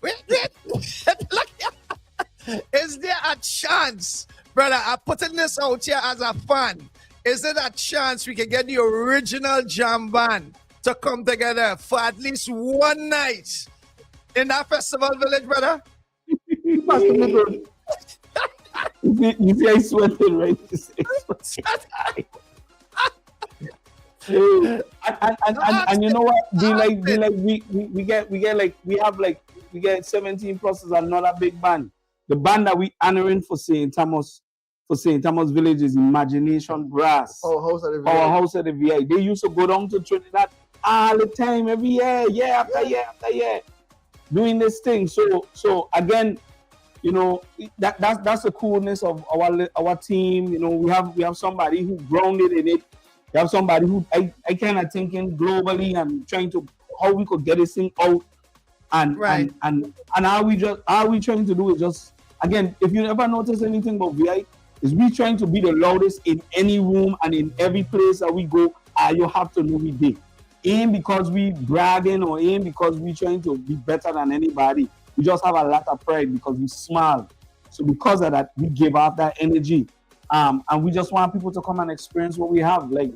Wait. Is there a chance, brother, I'm putting this out here as a fan, is there a chance we can get the original jam band to come together for at least one night in that festival village, brother? You see, I sweating, right? And you know what? We get 17 plus is another big band. The band that we honoring for St. Thomas Village is Imagination Brass. Our house at the VI. They used to go down to Trinidad all the time, every year, year after year, doing this thing. So again, that's the coolness of our team. We have somebody who grounded in it. We have somebody who I kind of thinking globally and trying to how we could get this thing out. And how we trying to do it just again, if you ever notice anything about VI, is we trying to be the loudest in any room and in every place that we go. You have to know we did. Ain't because we bragging or ain't because we trying to be better than anybody. We just have a lot of pride because we smile. So because of that, we give off that energy. And we just want people to come and experience what we have. We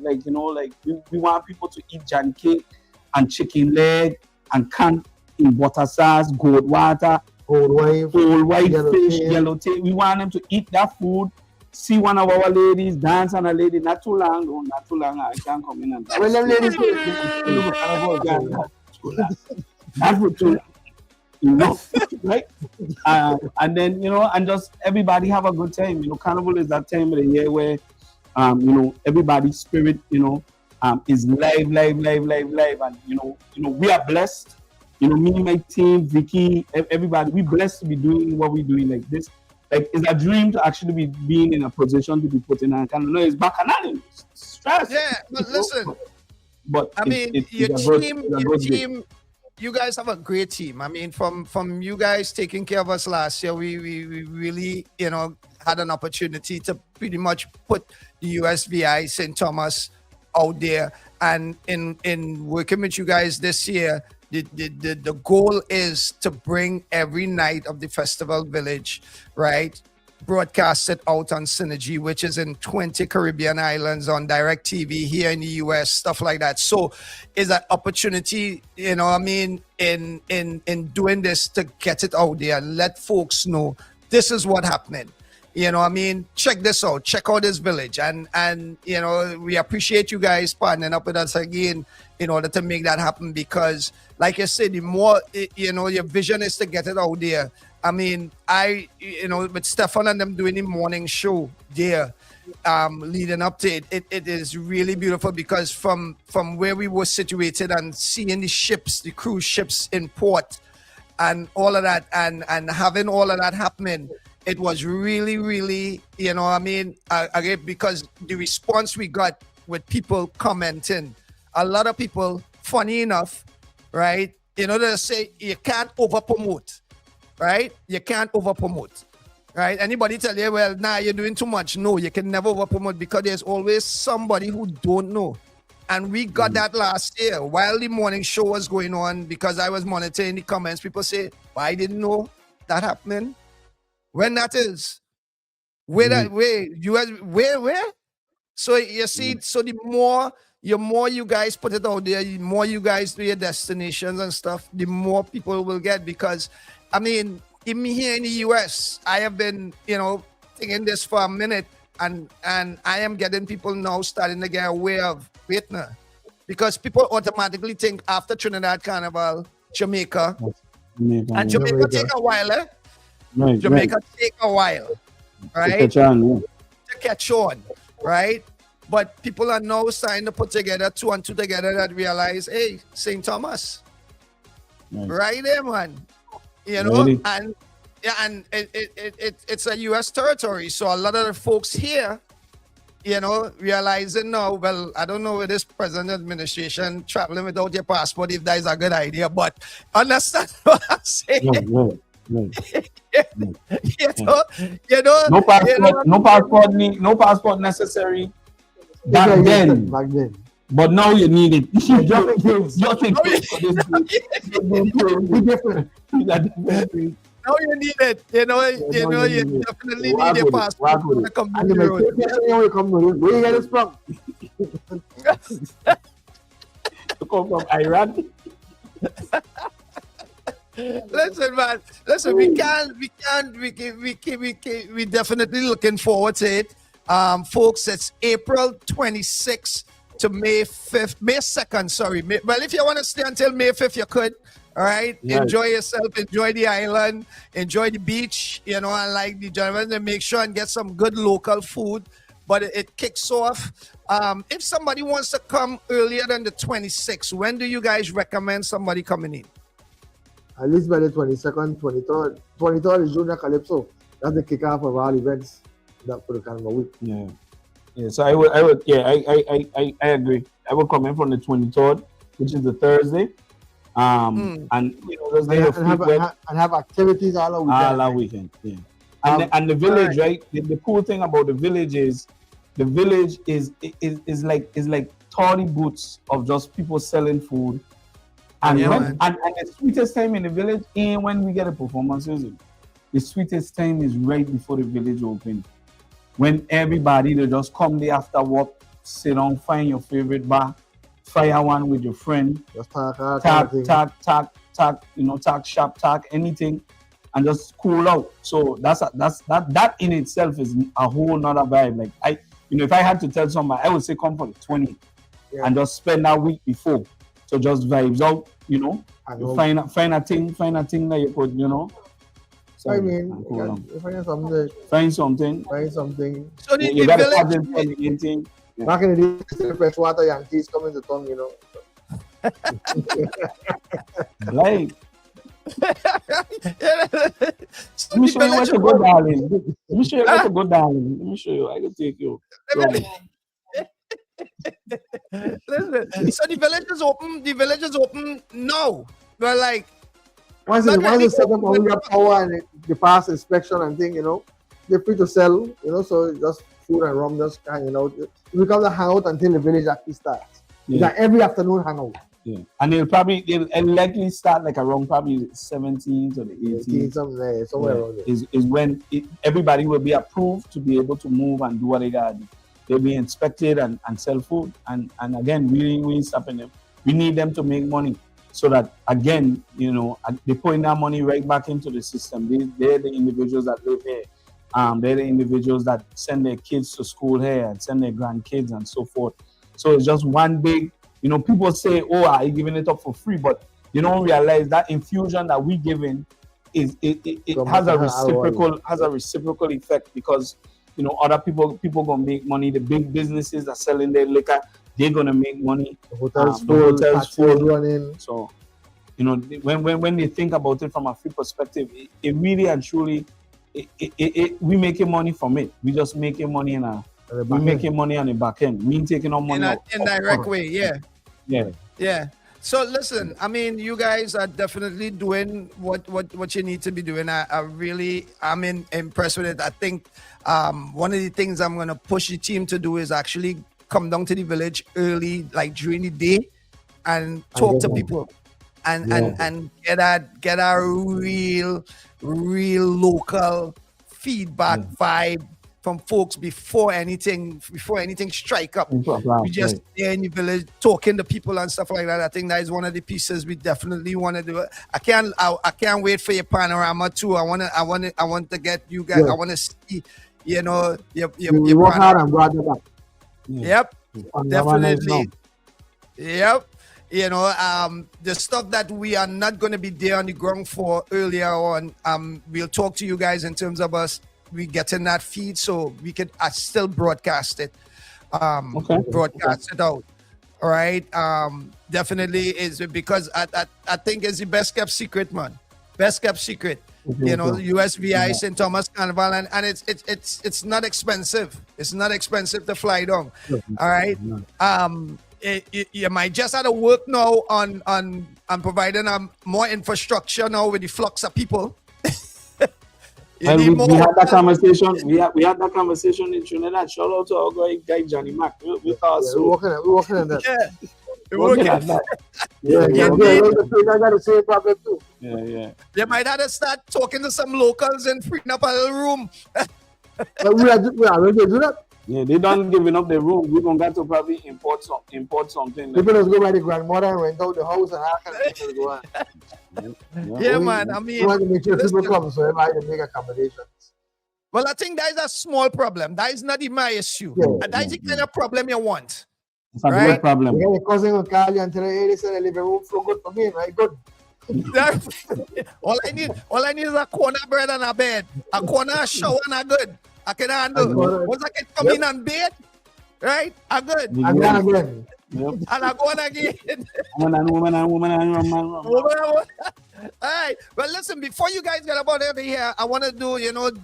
want people to eat Johnny cake and chicken leg and can in butter sauce, gold water, Old white yellow fish, tail. yellow tail. We want them to eat that food. See one of our ladies dance on a lady. Not too long, though. Not too long. I can't come in and dance. Well, them ladies Not for too long. You know, right? And then, you know, and just everybody have a good time. You know, Carnival is that time of the year where, you know, everybody's spirit, you know, is live. And, you know, we are blessed. You know, me, my team, Vicky, everybody, we blessed to be doing what we're doing like this. Like, it's a dream to actually be being in a position to be put in a kind of noise back and stress. Yeah, but listen. But I mean, your team, you guys have a great team. I mean, from you guys taking care of us last year, we really, you know, had an opportunity to pretty much put the USVI St. Thomas out there. And in working with you guys this year, the goal is to bring every night of the festival village, right? Broadcast it out on Synergy, which is in 20 Caribbean islands on direct TV here in the US, stuff like that. So it's an opportunity, you know what I mean, in doing this to get it out there, let folks know this is what happening. You know what I mean? Check this out. Check out this village. And you know, we appreciate you guys partnering up with us again in order to make that happen, because like I said, the more, you know, your vision is to get it out there. I mean, you know, with Stefan and them doing the morning show there, leading up to it is really beautiful, because from where we were situated and seeing the ships, the cruise ships in port and all of that, and having all of that happening, it was really, really, you know what I mean, again, because the response we got with people commenting, a lot of people, funny enough, right, you know, they say you can't over promote. Right? You can't over promote. Right? Anybody tell you, well, nah, you're doing too much. No, you can never over promote, because there's always somebody who don't know. And we got that last year while the morning show was going on, because I was monitoring the comments. People say, well, I didn't know that happening. When that is? Where? So you see, so the more you guys put it out there, the more you guys do your destinations and stuff, the more people will get. Because I mean, even here in the US, I have been, you know, thinking this for a minute, and I am getting people now starting to get aware of Vietnam, because people automatically think after Trinidad Carnival, Jamaica, and Jamaica take a while, eh? Right, Jamaica take a while, right? To catch on, right? But people are now starting to put together two and two together that realize, hey, St. Thomas, right there, man. You know, really? And yeah, and it's a U.S. territory, so a lot of the folks here, you know, realizing now, well, I don't know with this present administration traveling without your passport if that is a good idea, but understand what I'm saying. You know, no passport necessary back then. But now you need it. Just in case. Now you need it. You know, you definitely need a passport to come to the road. Where you get it from? To come from Iran. Listen, man. Listen, we definitely looking forward to it. Folks, it's April 26th to May 5th, May 2nd, sorry. Well, if you want to stay until May 5th, you could. All right. Yes. Enjoy yourself, enjoy the island, enjoy the beach, you know, and like the gentlemen, and make sure and get some good local food. But it kicks off. If somebody wants to come earlier than the 26th, when do you guys recommend somebody coming in? At least by the 22nd, 23rd. 23rd is Junior Calypso. That's the kickoff of all events for the Carnival week. Yeah. So I would. Yeah, I agree. I would come in from the 23rd, which is the Thursday. And you know, have activities all weekend. Yeah. And the village, right? The cool thing about the village is like 30 booths of just people selling food. And the sweetest time in the village ain't when we get a performance music. The sweetest time is right before the village open. When everybody they just come there after work, sit down, find your favorite bar, fire one with your friend, just talk, you know, talk shop, talk anything. and just cool out. So that in itself is a whole nother vibe. Like if I had to tell somebody, I would say come for the 20th and just spend that week before. So just vibes out, you find a thing that you could, So, I mean, find something. So you got to thing. Back in the days, freshwater Yankees coming to town, Like, let me show you where to go, darling. Let me show you where to go, darling. Let me show you. I can take you. Listen, so the village is open now. But like, once they set up all your power and the pass inspection and thing, they're free to sell, so just food and rum, just hanging out. It becomes a hangout until the village actually starts. It's like every afternoon hangout. Yeah, and they'll likely start like around probably 17th or the 18th. Somewhere around there. Is when everybody will be approved to be able to move and do what they got to do. They'll be inspected and sell food. And again, we ain't stopping them. We need them to make money so that, again, they putting that money right back into the system. They're the individuals that live here. They're the individuals that send their kids to school here and send their grandkids and so forth. So it's just one big, people say, oh, are you giving it up for free? But you don't realize that infusion that we giving has a reciprocal effect because other people gonna make money. The big businesses that selling their liquor, they're gonna make money. The hotels full running. So when they think about it from a free perspective, it really and truly we making money from it. We just making money making money on the back end. We ain't taking on money in an indirect way. Yeah. So listen, I mean, you guys are definitely doing what you need to be doing. I'm impressed with it. I think one of the things I'm gonna push the team to do is actually come down to the village early, like during the day, and talk to people, and get a real local feedback vibe from folks before anything strike up. We just there in the village talking to people and stuff like that. I think that is one of the pieces we definitely want to do. I can't wait for your panorama too. I want to get you guys. I want to see, your work hard and brought it up. Yep, definitely. Yep. The stuff that we are not going to be there on the ground for earlier on, we'll talk to you guys in terms of us. We getting that feed so we could still broadcast it. Broadcast it out. All right. Definitely is because I think it's the best kept secret, man. Best kept secret. USVI St. Thomas Carnival, and it's not expensive. It's not expensive to fly down. All right. You might just have to work now on providing more infrastructure now with the flux of people. And we had that conversation. We had that conversation in Trinidad. Shout out to our guy Johnny Mac. We're working on that. We're working on that. I got the same problem too. Yeah. You might have to start talking to some locals and freeing up a little room. We are ready to do that. Yeah, they done giving up the room. We're gonna have to probably import something. People just go by the grandmother and rent out the house and how can people go on? Yeah, man. I mean, we want to make sure people come so everybody can make accommodations. Well, I think that is a small problem. That is not even my issue. That is the kind of problem you want. It's a big problem. Yeah, your cousin will call you and tell you, hey, listen, the living room flow good for me, right? Good. all I need is a corner bed and a bed. A corner shower and a good. I can handle. Once I can come in and bed, right? I'm good. And then again. And I go on again. Woman. All right. Well, listen, before you guys get about out of here, I want to do,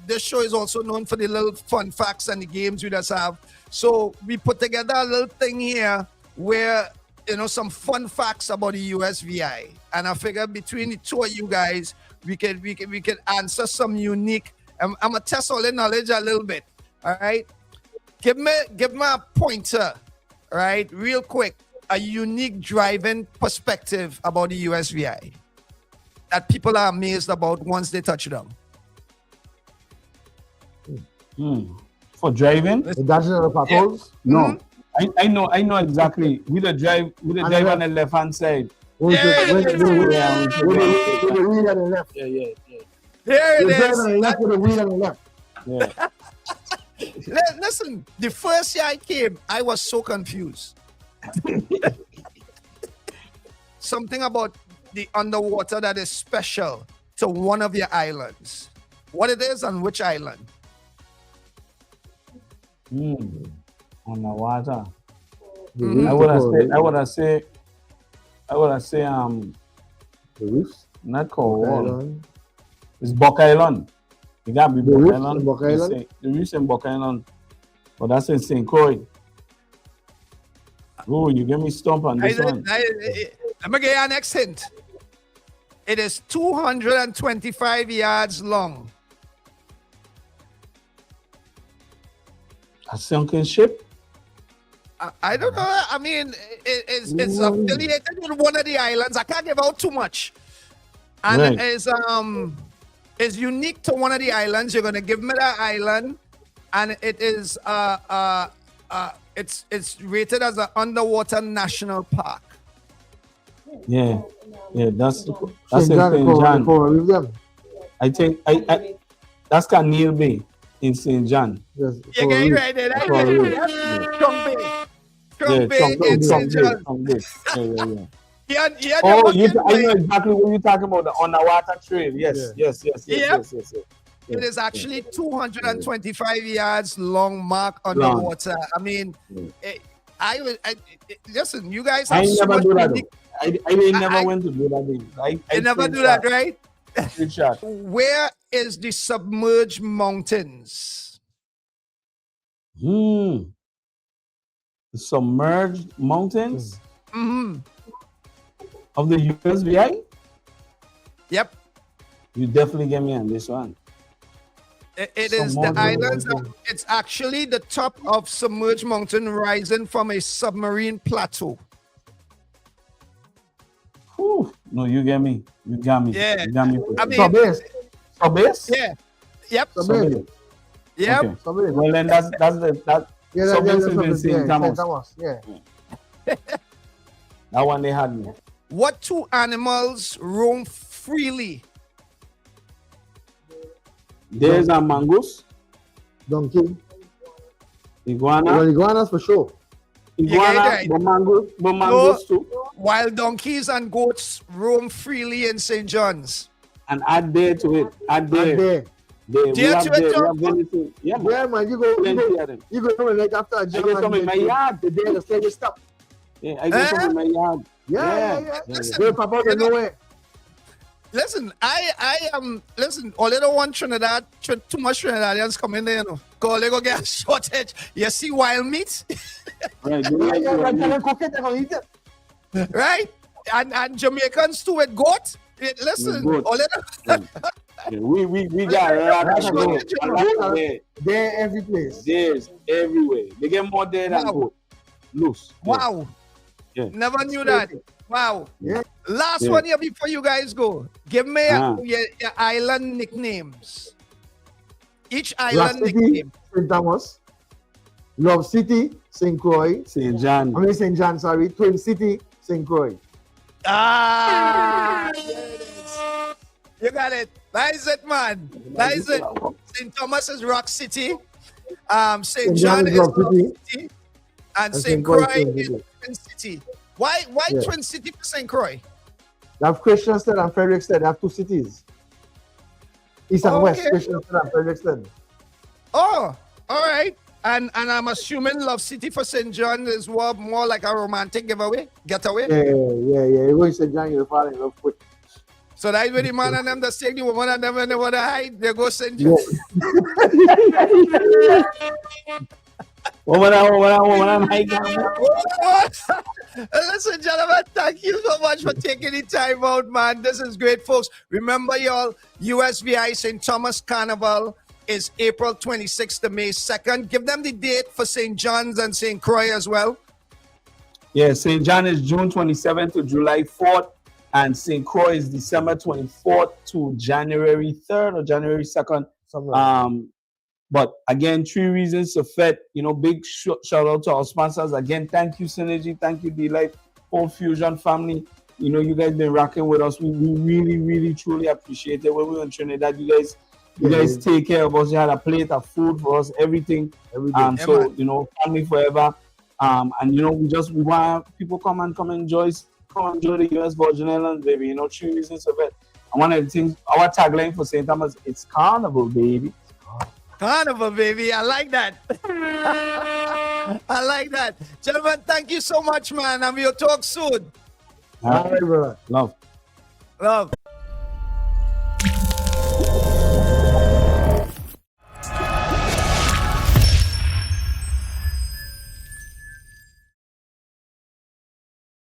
this show is also known for the little fun facts and the games we just have. So we put together a little thing here where, some fun facts about the USVI. And I figure between the two of you guys, we could answer some unique. I'm gonna test all the knowledge a little bit. All right. Give me a pointer, all right, real quick. A unique driving perspective about the USVI that people are amazed about once they touch them. For driving? Dodging on the potholes? No. I know exactly. With the drive on the left hand side. With the wheel on the left. Yeah. There it You're driving is. on the left with the wheel on the left. Yeah. Listen, the first year I came, I was so confused. Something about the underwater that is special to one of your islands. What it is and which island? On the water. Mhm. I would have say The reefs. not Buck Cornwall. Island. It's Buck Island. You got to be The Buck reefs Island. in Buck They Island? say- The reefs in Buck Island. But that's in St. Croix. Oh, you get me stumped on this one. Let me get you an next hint. It is 225 yards long. A sunken ship? I don't know. I mean, it's affiliated with one of the islands. I can't give out too much. And Right. it is unique to one of the islands. You're gonna give me that island, and it is it's rated as an underwater national park. Yeah. Yeah, that's in St. John, St. John. with them. I think that's Canal Bay in St. John. Yes, You get it right there. Right there. Trunk Bay. Trunk Bay in St. John. Yeah, Oh, I know exactly what you're talking about, the underwater trail. Yes. It is actually 225 yards long, mark underwater. I mean, listen, you guys have I so never much do that. unique- I never went to do that thing. You never do that, right? Good shot. Where is the submerged mountains? The submerged mountains of the USVI? Yep. You definitely get me on this one. It is the islands. It's actually the top of submerged mountain rising from a submarine plateau. Whew. No, you get me. You got me. Yeah. You got me. I mean, Subbase? yeah. Yep. Subbase. Yep. Okay. Well, then that's Subbase is in St. Thomas. Yeah. That one they had me. What two animals roam freely? There's a mongoose. Donkey. Iguana. Well, iguanas for sure. Iguana, but mongoose too. Wild donkeys and goats roam freely in St. John's. And add there to it. Add there. We Dear have to there. it, We John. have anything. Yeah, Yeah, man, you go like after a I jam get some in my yard. the day the stage stop. Yeah, I get some in my yard. Yeah. Listen, They pop out you of know- nowhere. Listen, I am listen, all they don't want Trinidad, too much Trinidadians come in there, you know. Cause they go get a shortage. You see wild meat? Right. Right? And Jamaicans too with goat. Listen, Goat. all they don't Yeah, we got a lot of goat. A lot there. They're every place. There's everywhere. They get more there than goat. Loose. Wow. Yeah. Never knew that. Wow. Yeah. Last Yeah. one here before you guys go. Give me your island nicknames. Each Rock island City, nickname. St. Thomas. Love City, St. Croix. St. John. I mean St. John, sorry. Twin City, St. Croix. Ah, there it is. You got it. That is it, man. That is it. St. Thomas is Rock City. St. John is Rock Rock City. City. And And St. St. Croix Croix is is Twin City. Why Yeah. Twin City for St. Croix? They have Christiansted and Fredericksted. They have two cities. East and West, Okay. Christiansted and Fredericksted. Oh, all right. And I'm assuming Love City for St. John is more like a romantic getaway. Yeah. You go to St. John, you'll fall in love quick. So that's where the man and them that take the woman and them and they want to hide. They go St. John. Woman, hike. Listen, gentlemen, thank you so much for taking the time out, man. This is great, folks. Remember, y'all, USVI St. Thomas Carnival is April 26th to May 2nd. Give them the date for St. John's and St. Croix as well. Yeah, St. John is June 27th to July 4th, and St. Croix is December 24th to January 3rd or January 2nd. But again, 3 reasons to FET. Big shout out to our sponsors. Again, thank you, Synergy. Thank you, DLIFE, whole Fusion family. you know, you guys been rocking with us. We really, really, truly appreciate it. When we were in Trinidad, you guys take care of us. You had a plate of food for us, everything. So, you know, family forever. And you know, we want people come enjoy the US Virgin Islands, baby. You know, 3 reasons of it. And one of the things, our tagline for St. Thomas, it's carnival, baby. Carnival, baby. I like that. I like that. Gentlemen, thank you so much, man. And we'll talk soon. All right, brother. Love. Love.